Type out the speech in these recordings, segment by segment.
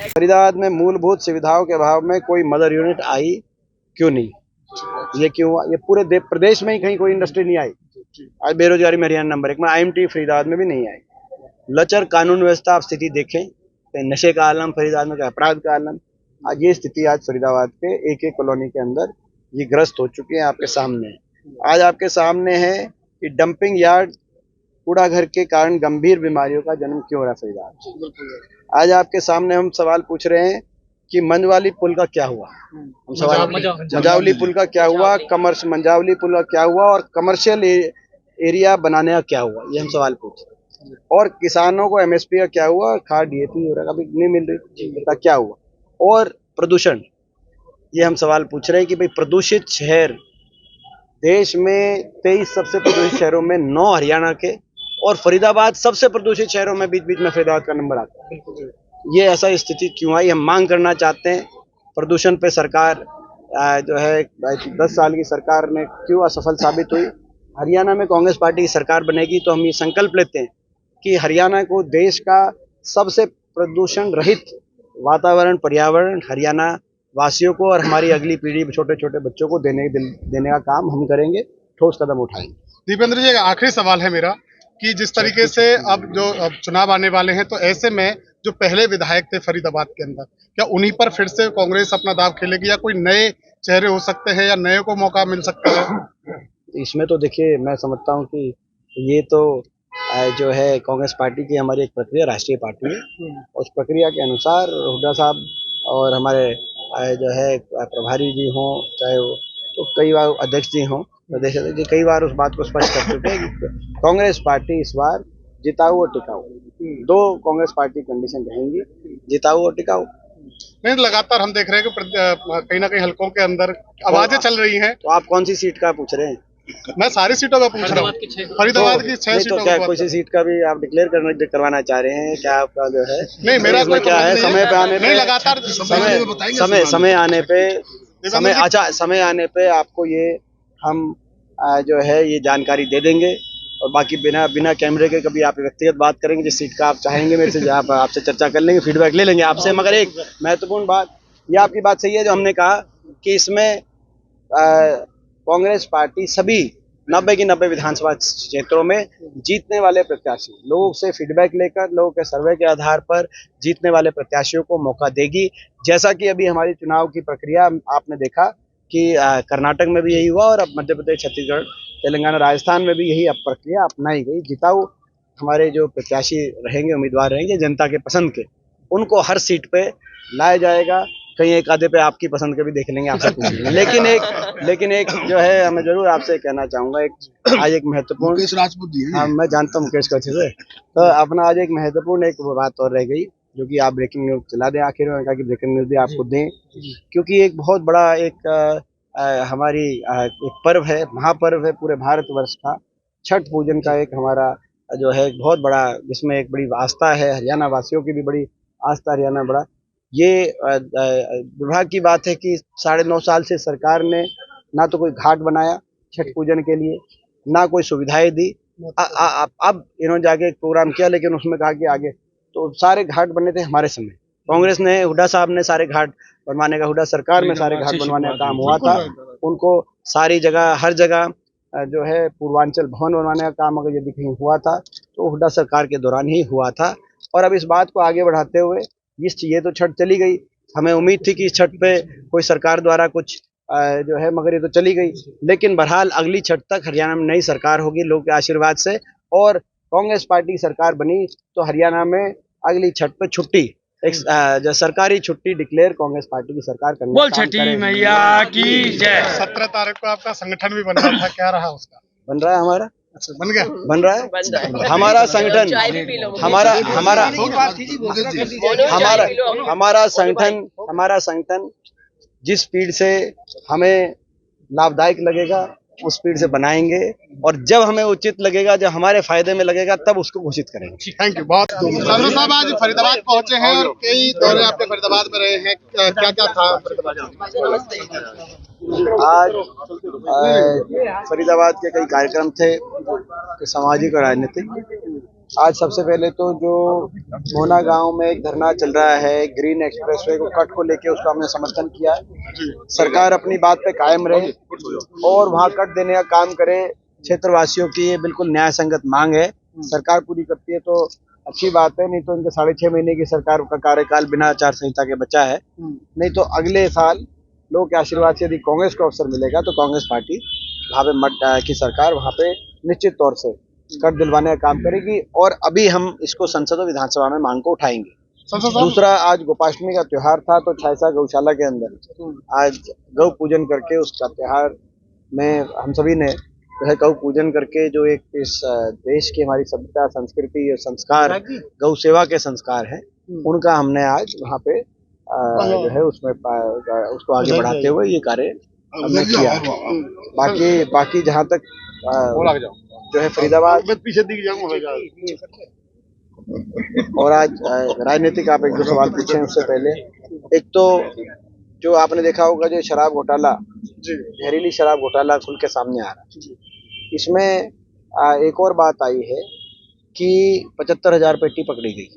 फरीदाबाद में मूलभूत सुविधाओं के अभाव में कोई मदर यूनिट आई क्यों नहीं? ये क्यों हुआ? ये पूरे प्रदेश में ही कहीं कोई इंडस्ट्री नहीं आई। आज बेरोजगारी में हरियाणा नंबर 1 में, IMT फरीदाबाद में भी नहीं आई। लचर कानून व्यवस्था आप स्थिति देखें, नशे का आलम फरीदाबाद में, अपराध का आलम। आज ये स्थिति आज फरीदाबाद के एक एक कॉलोनी के अंदर ये ग्रस्त हो चुके हैं। आपके सामने है, आज आपके सामने है कि डंपिंग यार्ड कूड़ा घर के कारण गंभीर बीमारियों का जन्म क्यों हो रहा है फरीदाबाद। आज आपके सामने हम सवाल पूछ रहे हैं कि मंझवाली पुल का क्या हुआ, हम सवाल मंझावली पुल का क्या हुआ, मंझावली पुल का क्या हुआ और कमर्शियल एरिया बनाने का क्या हुआ, ये हम सवाल पूछ रहे हैं। और किसानों को MSP का क्या हुआ, खाद DAP अभी नहीं मिल रही, क्या हुआ। और प्रदूषण, ये हम सवाल पूछ रहे हैं कि भाई प्रदूषित शहर, देश में 23 सबसे प्रदूषित शहरों में 9 हरियाणा के और फरीदाबाद सबसे प्रदूषित शहरों में बीच बीच में फरीदाबाद का नंबर आता है। ये ऐसा स्थिति क्यों आई? हम मांग करना चाहते हैं प्रदूषण पे सरकार जो है 10 साल की सरकार ने क्यों असफल साबित हुई। हरियाणा में कांग्रेस पार्टी की सरकार बनेगी तो हम ये संकल्प लेते हैं कि हरियाणा को देश का सबसे प्रदूषण रहित वातावरण, पर्यावरण हरियाणा वासियों को और हमारी अगली पीढ़ी छोटे छोटे बच्चों को देने का काम हम करेंगे, ठोस कदम उठाएंगे। दीपेंद्र जी, आखिरी सवाल है मेरा कि जिस तरीके से अब चुनाव आने वाले हैं, तो ऐसे में जो पहले विधायक थे फरीदाबाद के अंदर, क्या उन्हीं पर फिर से कांग्रेस अपना दाव खेलेगी या कोई नए चेहरे हो सकते हैं या नए को मौका मिल सकता है? इसमें तो देखिए, मैं समझता हूँ कि ये तो जो है कांग्रेस पार्टी की हमारी एक प्रक्रिया, राष्ट्रीय पार्टी है, उस प्रक्रिया के अनुसार हुड्डा साहब और हमारे जो है प्रभारी जी हों, चाहे वो तो कई बार अध्यक्ष जी हों, प्रदेश अध्यक्ष जी कई बार उस बात को स्पष्ट कर चुके हैं कि कांग्रेस पार्टी इस बार जिताऊ और टिकाऊ, 2 कांग्रेस पार्टी कंडीशन रहेंगी, जिताऊ और टिकाऊ। नहीं, लगातार हम देख रहे हैं कि कहीं ना कहीं हलकों के अंदर आवाजें चल रही हैं। तो आप कौन सी सीट का पूछ रहे हैं? मैं सारी सीटों का पूछ रहा हूँ, फरीदाबाद की 6 सीटों तो क्या कोई सी सीट का भी आप डिक्लेयर करवाना चाह रहे हैं क्या? आपका जो है नहीं, मेरा कोई क्या है, समय पे आने पे, लगातार समय आने पे आपको ये हम जो है ये जानकारी दे देंगे। और बाकी बिना कैमरे के कभी आप व्यक्तिगत बात करेंगे, जिस सीट का आप चाहेंगे मेरे से आपसे चर्चा कर लेंगे, फीडबैक ले लेंगे आपसे। मगर एक महत्वपूर्ण बात, ये आपकी बात सही है जो हमने कहा कि इसमें कांग्रेस पार्टी सभी 90 की 90 विधानसभा क्षेत्रों में जीतने वाले प्रत्याशी, लोगों से फीडबैक लेकर, लोगों के सर्वे के आधार पर जीतने वाले प्रत्याशियों को मौका देगी। जैसा कि अभी हमारी चुनाव की प्रक्रिया आपने देखा कि कर्नाटक में भी यही हुआ और अब मध्य प्रदेश, छत्तीसगढ़, तेलंगाना, राजस्थान में भी यही प्रक्रिया अपनाई गई। जिताऊ हमारे जो प्रत्याशी रहेंगे, उम्मीदवार रहेंगे जनता के पसंद के, उनको हर सीट पे लाया जाएगा। कहीं एक आधे पे आपकी पसंद के भी देख लेंगे, आपसे पूछ लेंगे। लेकिन एक जो है, मैं जरूर आपसे कहना चाहूंगा, आज एक महत्वपूर्ण, हाँ मैं जानता हूँ मुकेश को अच्छे से, तो अपना आज एक महत्वपूर्ण एक बात और रह गई जो कि आप ब्रेकिंग न्यूज चला दें। आखिर में कहा कि ब्रेकिंग न्यूज भी आपको दें, क्योंकि एक बहुत बड़ा एक हमारी एक पर्व है, महापर्व है पूरे भारतवर्ष का, छठ पूजन का एक हमारा जो है बहुत बड़ा, जिसमें एक बड़ी आस्था है, हरियाणा वासियों की भी बड़ी आस्था, हरियाणा बड़ा। ये विभाग की बात है कि 9.5 साल से सरकार ने ना तो कोई घाट बनाया छठ पूजन के लिए, ना कोई सुविधाएं दी। अब इन्होंने जाके एक प्रोग्राम किया, लेकिन उसमें कहा कि आगे तो सारे घाट बने थे हमारे समय, कांग्रेस ने, हुड्डा साहब ने सारे घाट बनवाने का, हुड्डा सरकार में सारे घाट बनवाने का काम हुआ था। उनको सारी जगह, हर जगह जो है पूर्वांचल भवन बनवाने का काम अगर यदि कहीं हुआ था तो हुड्डा सरकार के दौरान ही हुआ था। और अब इस बात को आगे बढ़ाते हुए ये तो छठ चली गई, हमें उम्मीद थी कि इस छठ पे कोई सरकार द्वारा कुछ जो है, मगर ये तो चली गई। लेकिन बहरहाल अगली छठ तक हरियाणा में नई सरकार होगी लोगों के आशीर्वाद से, और कांग्रेस पार्टी सरकार बनी तो हरियाणा में अगली छठ पे छुट्टी, एक जो सरकारी छुट्टी डिक्लेयर कांग्रेस पार्टी की सरकार करने बोल छठी मैया की जय। 17 तारीख को आपका संगठन भी बन रहा था, क्या रहा उसका? बन रहा है हमारा, अच्छा, बन गया। बन रहा है। हमारा संगठन हमारा संगठन जिस स्पीड से हमें लाभदायक लगेगा उस स्पीड से बनाएंगे, और जब हमें उचित लगेगा, जब हमारे फायदे में लगेगा, तब उसको घोषित करेंगे। थैंक यू बहुत। संधू साहब आज फरीदाबाद पहुंचे हैं और कई दौरे आपके फरीदाबाद में रहे हैं, क्या क्या था फरीदाबाद में? आज फरीदाबाद के कई कार्यक्रम थे, सामाजिक और राजनीतिक। आज सबसे पहले तो जो मोना गांव में एक धरना चल रहा है ग्रीन एक्सप्रेसवे को कट को लेके, उसका हमने समर्थन किया। सरकार अपनी बात पे कायम रहे और वहां कट देने का काम करे। क्षेत्रवासियों की ये बिल्कुल न्याय संगत मांग है, सरकार पूरी करती है तो अच्छी बात है, नहीं तो इनके 6.5 महीने की सरकार का कार्यकाल बिना आचार संहिता के बचा है। नहीं तो अगले साल लोगों के आशीर्वाद से यदि कांग्रेस को अवसर मिलेगा तो कांग्रेस पार्टी वहां पे की सरकार वहां पे निश्चित तौर से कर दिलवाने का काम करेगी, और अभी हम इसको संसद और विधानसभा में मांग को उठाएंगे। दूसरा, आज गोपाष्टमी का त्योहार था तो छायसा गौशाला के अंदर आज गौ पूजन करके उसका त्योहार में हम सभी ने जो है गौ पूजन करके जो एक इस देश की हमारी सभ्यता संस्कृति और संस्कार गौ सेवा के संस्कार हैं उनका हमने आज वहाँ पे जो है उसमें उसको आगे बढ़ाते हुए ये कार्य हमने किया। बाकी जहाँ तक जो है फरीदाबाद पीछे दिख जाऊंगा। और आज राजनीतिक आप एक दो सवाल पूछे उससे पहले, एक तो जो आपने देखा होगा जो शराब घोटाला, जहरीली शराब घोटाला खुल के सामने आ रहा है, इसमें एक और बात आई है कि 75,000 पेटी पकड़ी गई।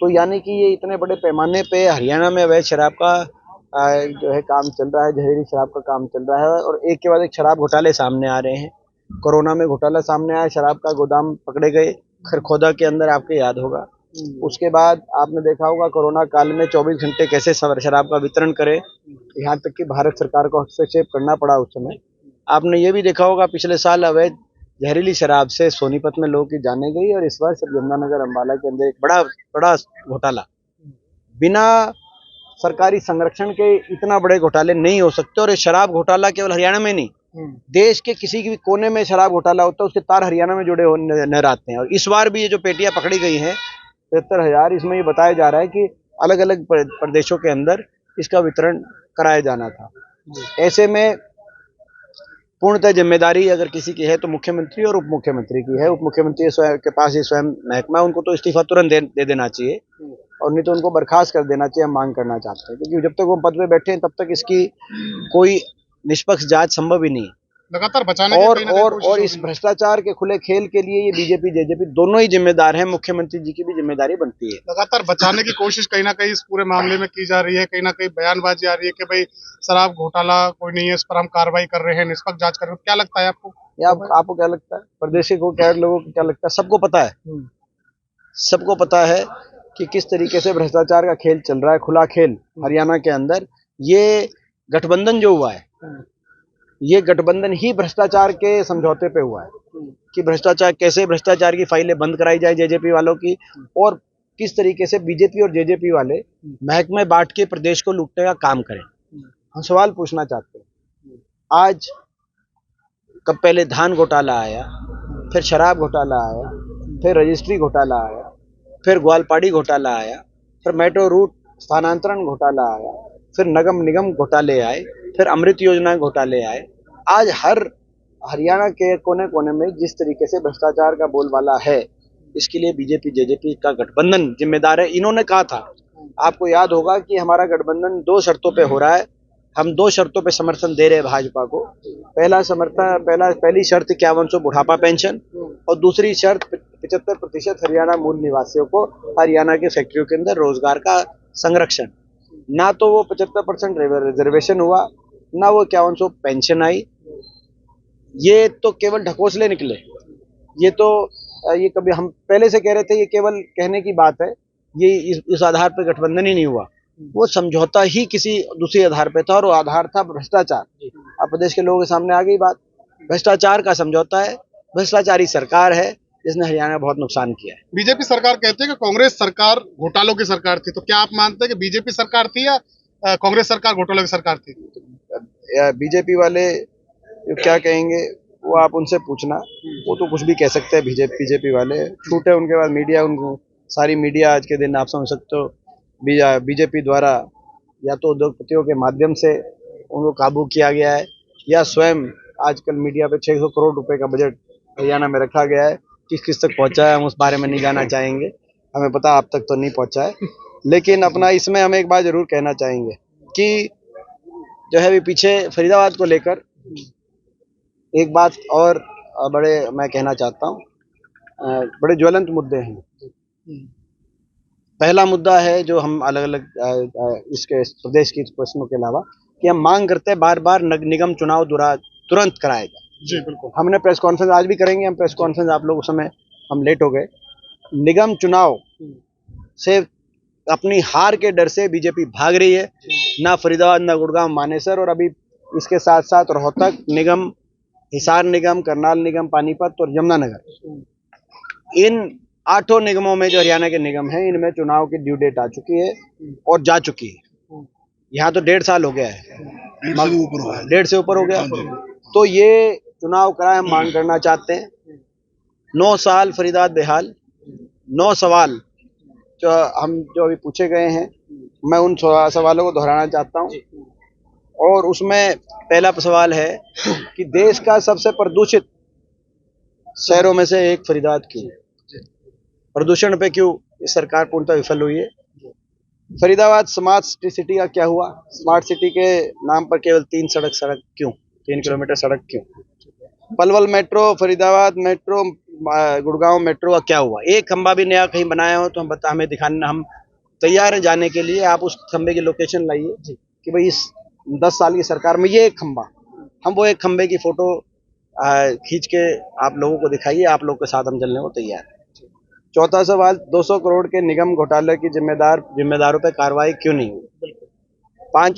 तो यानी कि ये इतने बड़े पैमाने पे हरियाणा में अवैध शराब का जो है काम चल रहा है, जहरीली शराब का काम चल रहा है, और एक के बाद एक शराब घोटाले सामने आ रहे हैं। कोरोना में घोटाला सामने आया, शराब का गोदाम पकड़े गए खरखोदा के अंदर, आपके याद होगा। उसके बाद आपने देखा होगा कोरोना काल में 24 घंटे कैसे शराब का वितरण करे, यहाँ तक कि भारत सरकार को हस्तक्षेप करना पड़ा उस समय। आपने ये भी देखा होगा पिछले साल अवैध जहरीली शराब से सोनीपत में लोगों की जाने गई, और इस बार सब यमुनानगर अम्बाला के अंदर एक बड़ा घोटाला। बिना सरकारी संरक्षण के इतना बड़े घोटाले नहीं हो सकते, और ये शराब घोटाला केवल हरियाणा में नहीं, देश के किसी भी कोने में शराब घोटाला होता है उसके तार हरियाणा में जुड़े नजर आते हैं। और इस बार भी ये जो पेटियां पकड़ी गई हैं 73,000, इसमें ये बताया जा रहा है कि अलग अलग प्रदेशों के अंदर इसका वितरण कराया जाना था। ऐसे में पूर्णतः जिम्मेदारी अगर किसी की है तो मुख्यमंत्री और उप मुख्यमंत्री की है। उप मुख्यमंत्री के पास ये स्वयं महकमा है, उनको तो इस्तीफा तुरंत दे देना चाहिए, और नहीं तो उनको बर्खास्त कर देना चाहिए, हम मांग करना चाहते हैं, क्योंकि जब तक वो पद पे बैठे हैं तब तक इसकी कोई निष्पक्ष जांच संभव ही नहीं है। लगातार बचाने और इस भ्रष्टाचार के खुले खेल के लिए ये बीजेपी जेजेपी दोनों ही जिम्मेदार हैं, मुख्यमंत्री जी की भी जिम्मेदारी बनती है। लगातार बचाने की कोशिश कहीं ना कहीं इस पूरे मामले में की जा रही है, कहीं ना कहीं बयानबाजी आ रही है कि भाई शराब घोटाला कोई नहीं है, इस पर हम कार्रवाई कर रहे हैं, निष्पक्ष जांच कर रहे हैं। क्या लगता है आपको? आपको क्या लगता है? प्रदेशी को क्या लोगों को क्या लगता है? सबको पता है कि किस तरीके से भ्रष्टाचार का खेल चल रहा है, खुला खेल हरियाणा के अंदर। ये गठबंधन जो हुआ है, ये गठबंधन ही भ्रष्टाचार के समझौते पे हुआ है कि भ्रष्टाचार की फाइलें बंद कराई जाए जेजेपी वालों की, और किस तरीके से बीजेपी और जेजेपी वाले महकमे बांट के प्रदेश को लूटने का काम करें। हम सवाल पूछना चाहते हैं, आज कब पहले धान घोटाला आया, फिर शराब घोटाला आया, फिर रजिस्ट्री घोटाला आया, फिर ग्वालपाड़ी घोटाला आया, फिर मेट्रो रूट स्थानांतरण घोटाला आया, फिर नगम निगम घोटाले आए, फिर अमृत योजना घोटाले आए। आज हरियाणा के कोने कोने में जिस तरीके से भ्रष्टाचार का बोलबाला है, इसके लिए बीजेपी जेजेपी का गठबंधन जिम्मेदार है। इन्होंने कहा था, आपको याद होगा कि हमारा गठबंधन 2 शर्तों पे हो रहा है, हम 2 शर्तों पे समर्थन दे रहे हैं भाजपा को। पहली शर्त 5100 बुढ़ापा पेंशन, और दूसरी शर्त 75% हरियाणा मूल निवासियों को हरियाणा के फैक्ट्रियों के अंदर रोजगार का संरक्षण। ना तो वो 75% रिजर्वेशन हुआ, ना वो 5100 पेंशन आई। ये तो केवल ढकोसले निकले। ये कभी हम पहले से कह रहे थे, ये केवल कहने की बात है, ये इस आधार पर गठबंधन ही नहीं हुआ। वो समझौता ही किसी दूसरे आधार पे था, और वो आधार था भ्रष्टाचार। अब प्रदेश के लोगों के सामने आ गई बात, भ्रष्टाचार का समझौता है, भ्रष्टाचारी सरकार है जिसने हरियाणा में बहुत नुकसान किया है। बीजेपी सरकार कहती है कि कांग्रेस सरकार घोटालों की सरकार थी, तो क्या आप मानते हैं कि बीजेपी सरकार थी या कांग्रेस सरकार घोटालों की सरकार थी? बीजेपी वाले क्या कहेंगे, वो आप उनसे पूछना, वो तो कुछ भी कह सकते हैं। बीजेपी वाले छूट है उनके पास, मीडिया उनको सारी मीडिया आज के दिन आप समझ सकते हो बीजेपी द्वारा या तो उद्योगपतियों के माध्यम से उनको काबू किया गया है, या स्वयं आजकल मीडिया पे 600 करोड़ रुपए का बजट हरियाणा में रखा गया है। किस किस तक पहुंचा है हम उस बारे में नहीं जाना चाहेंगे, हमें पता आप तक तो नहीं पहुंचा है। लेकिन अपना इसमें हम एक बात जरूर कहना चाहेंगे कि जो है अभी पीछे फरीदाबाद को लेकर एक बात और बड़े मैं कहना चाहता हूँ, बड़े ज्वलंत मुद्दे हैं। पहला मुद्दा है जो हम अलग अलग इसके प्रदेश की प्रश्नों के अलावा कि हम मांग करते हैं बार बार निगम चुनाव तुरंत कराएगा। जी बिल्कुल, हमने प्रेस कॉन्फ्रेंस आज भी करेंगे, हम प्रेस कॉन्फ्रेंस आप लोग उस समय हम लेट हो गए। निगम चुनाव से अपनी हार के डर से बीजेपी भाग रही है, ना फरीदाबाद ना गुड़गांव मानेसर, और अभी इसके साथ साथ रोहतक निगम, हिसार निगम, करनाल निगम, पानीपत और यमुनानगर, इन 8 निगमों में जो हरियाणा के निगम हैं इनमें चुनाव की ड्यू डेट आ चुकी है और जा चुकी है। यहाँ तो 1.5 साल हो गया है, 1.5 से ऊपर हो गया। तो ये चुनाव कराए हम मांग करना चाहते हैं। 9 साल फरीदाबाद बेहाल, 9 सवाल जो अभी पूछे गए हैं, मैं उन सवालों को दोहराना चाहता हूँ। और उसमें पहला सवाल है कि देश का सबसे प्रदूषित शहरों में से एक फरीदाबाद क्यों है? प्रदूषण पे क्यों इस सरकार पूर्णतः विफल हुई है? फरीदाबाद स्मार्ट सिटी का क्या हुआ? स्मार्ट सिटी के नाम पर केवल 3 सड़क क्यों? 3 किलोमीटर सड़क क्यों? Palwal metro, Faridabad metro, Gurgaon metro का क्या हुआ? एक खंबा भी नया कहीं बनाया हो तो हमें दिखाना, हम तैयार हैं जाने के लिए। आप उस खंबे की लोकेशन लाइए कि भाई इस 10 साल की सरकार में ये एक खंबा, हम वो एक खंबे की फोटो खींच के आप लोगों को दिखाइए, आप लोग के साथ हम चलने को तैयार हैं। चौथा सवाल, 200 करोड़ के निगम घोटाले की जिम्मेदारों पर कार्रवाई क्यों नहीं हुई? 5